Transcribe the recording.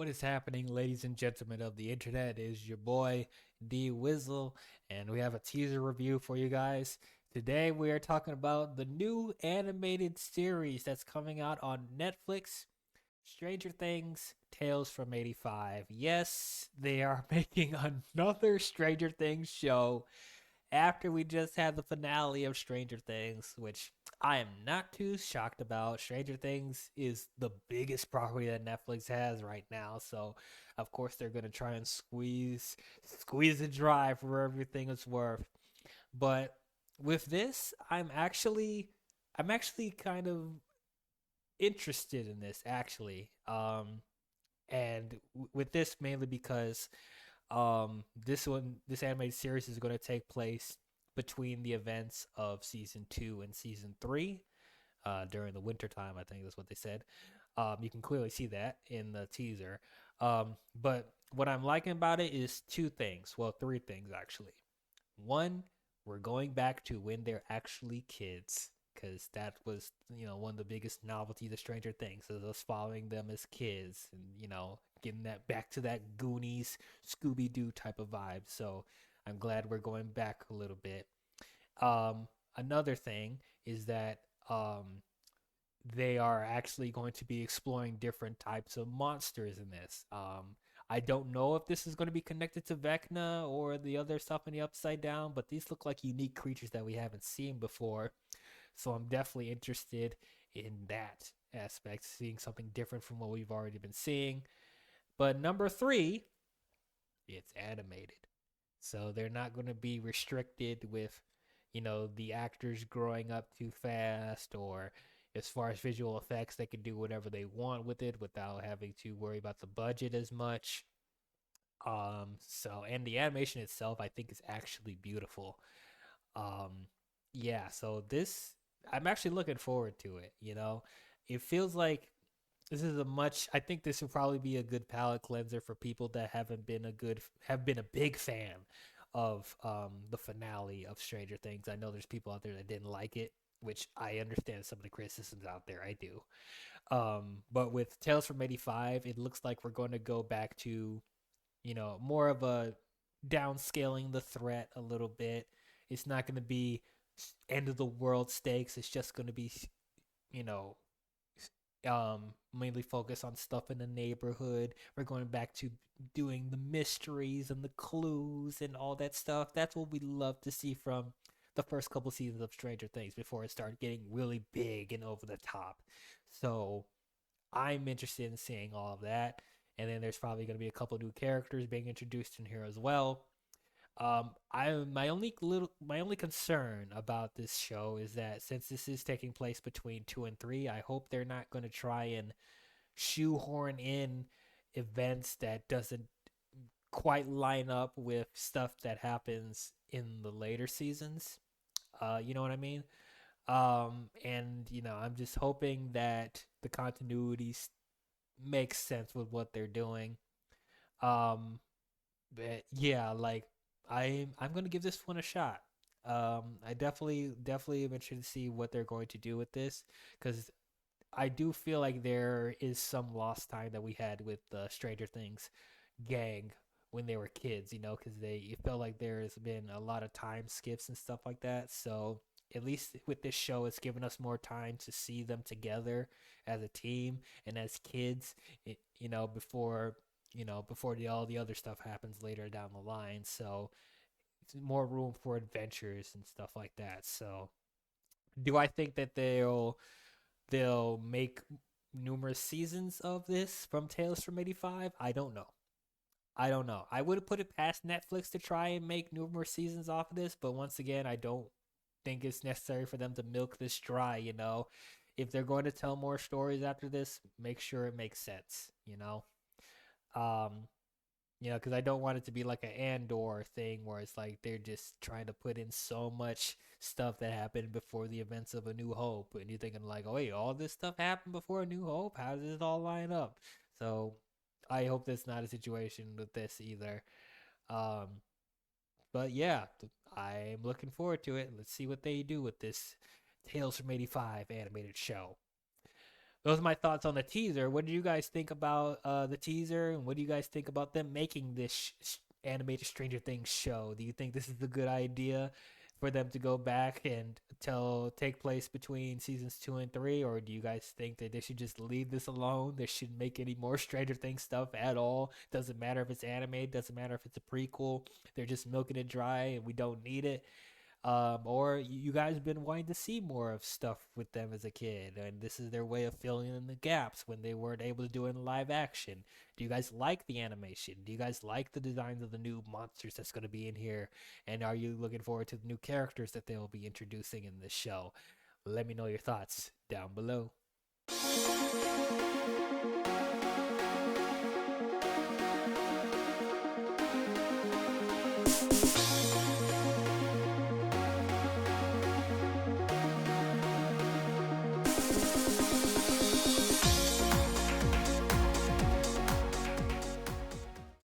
What is happening, ladies and gentlemen of the internet? Is your boy D-WIZZLE, and we have a teaser review for you guys. Today we are talking about the new animated series that's coming out on Netflix, Stranger Things Tales from 85. Yes, they are making another Stranger Things show after we just had the finale of Stranger Things, which I am not too shocked about. Stranger Things is the biggest property that Netflix has right now, so of course they're gonna try and squeeze it dry for everything it's worth. But with this, I'm actually kind of interested in this actually. And with this mainly because this animated series is going to take place between the events of season 2 and season 3 during the winter time. I think that's what they said. You can clearly see that in the teaser. But what I'm liking about it is two things. Well, three things actually. One, we're going back to when they're actually kids, because that was, one of the biggest novelties of Stranger Things is us following them as kids and, getting that back to that Goonies, Scooby Doo type of vibe. So I'm glad we're going back a little bit. Another thing is that they are actually going to be exploring different types of monsters in this. I don't know if this is going to be connected to Vecna or the other stuff in the Upside Down, but these look like unique creatures that we haven't seen before. So I'm definitely interested in that aspect, seeing something different from what we've already been seeing. But number three, it's animated. So they're not going to be restricted with, the actors growing up too fast, or as far as visual effects, they can do whatever they want with it without having to worry about the budget as much. And the animation itself, I think, is actually beautiful. Um, yeah, so I'm actually looking forward to it. It feels like I think this will probably be a good palate cleanser for people that have been a big fan of the finale of Stranger Things. I know there's people out there that didn't like it, which I understand some of the criticisms out there. I do. But with Tales from 85, it looks like we're going to go back to, more of a downscaling the threat a little bit. It's not going to be end of the world stakes. It's just going to be, you know, mainly focus on stuff in the neighborhood. We're going back to doing the mysteries and the clues and all that stuff. That's what we love to see from the first couple seasons of Stranger Things before it started getting really big and over the top. So I'm interested in seeing all of that. And then there's probably going to be a couple new characters being introduced in here as well. My only concern about this show is that since this is taking place between 2 and 3, I hope they're not going to try and shoehorn in events that doesn't quite line up with stuff that happens in the later seasons. You know what I mean? And I'm just hoping that the continuity makes sense with what they're doing. Um, but yeah, like I'm gonna give this one a shot. I definitely am interested to see what they're going to do with this because I do feel like there is some lost time that we had with the Stranger Things gang when they were kids, because it felt like there's been a lot of time skips and stuff like that. So at least with this show, it's given us more time to see them together as a team and as kids, before before all the other stuff happens later down the line. So it's more room for adventures and stuff like that. So do I think that they'll make numerous seasons of this from Tales from 85? I don't know. I don't know. I would have put it past Netflix to try and make numerous seasons off of this, but once again, I don't think it's necessary for them to milk this dry. If they're going to tell more stories after this, make sure it makes sense, you know? Um, because I don't want it to be like an Andor thing where it's like they're just trying to put in so much stuff that happened before the events of A New Hope, and you're thinking like, oh wait, all this stuff happened before A New Hope. How does it all line up? So I hope that's not a situation with this either. Um, but yeah, I'm looking forward to it. Let's see what they do with this Tales from 85 animated show. those are my thoughts on the teaser. What do you guys think about the teaser, and what do you guys think about them making this animated Stranger Things show? Do you think this is a good idea for them to go back and take place between seasons 2 and 3, or do you guys think that they should just leave this alone? They shouldn't make any more Stranger Things stuff at all. Doesn't matter if it's anime. Doesn't matter if it's a prequel. They're just milking it dry, and we don't need it. Or you guys have been wanting to see more of stuff with them as a kid, and this is their way of filling in the gaps when they weren't able to do it in live action. Do you guys like the animation? Do you guys like the designs of the new monsters that's going to be in here? And are you looking forward to the new characters that they will be introducing in this show? Let me know your thoughts down below.